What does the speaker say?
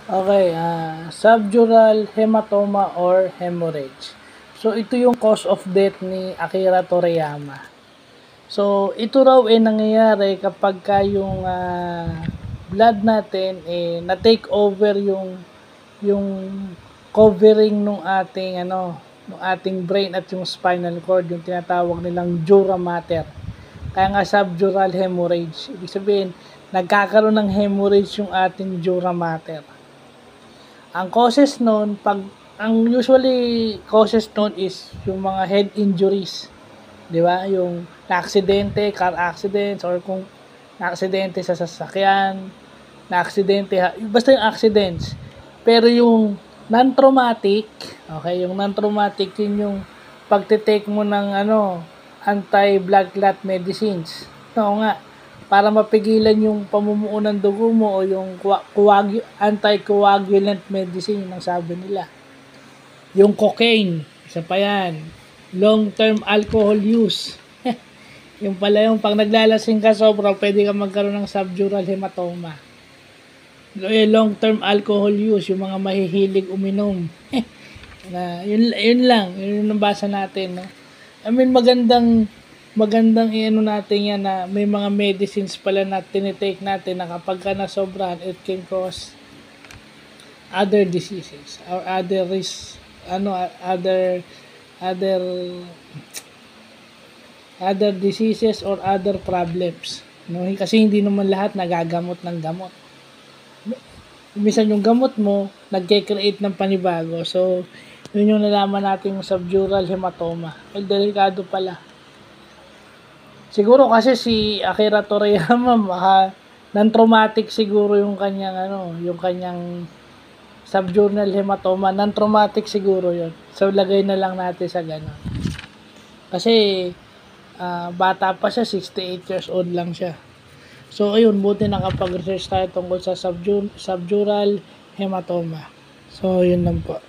Okay, subdural hematoma or hemorrhage. So, ito yung cause of death ni Akira Toriyama. So, ito raw nangyayari kapag yung blood natin na-take over yung covering ng ating ng ating brain at yung spinal cord, yung tinatawag nilang dura mater. Kaya nga subdural hemorrhage. Ibig sabihin, nagkakaroon ng hemorrhage yung ating dura mater. Ang causes nun, ang usually causes nun is yung mga head injuries. Di ba? Yung na-aksidente, car accidents, or kung na-aksidente sa sasakyan, na-aksidente, basta yung accidents. Pero yung non-traumatic, okay, yung non-traumatic, yun yung pagtitake mo ng anti-blood clot medicines. Oo nga, para mapigilan yung pamumuo ng dugo mo o yung anticoagulant medicine, yung sabi nila. Yung cocaine, isa pa yan. Long-term alcohol use. Yung pala yung pag naglalasing ka sobra, pwede ka magkaroon ng subdural hematoma. Long-term alcohol use, yung mga mahihilig uminom. yun lang, yun ang nabasa natin, no? I mean, magandang natin yan na may mga medicines pala na tinitake natin na kapag ka nasobrahan, it can cause other diseases or other risks, other diseases or other problems, no? Kasi hindi naman lahat nagagamot ng gamot. Minsan yung gamot mo nagke-create ng panibago. So yun yung nalaman natin yung subdural hematoma. Delikado pala. Siguro kasi si Akira Toriyama non-traumatic siguro yung kanyang yung kanyang subdural hematoma, non-traumatic siguro yun. So lagay na lang natin sa ganun. Kasi bata pa siya, 68 years old lang siya. So ayun, buti nakapag-research tayo tungkol sa subdural hematoma. So yun lang po.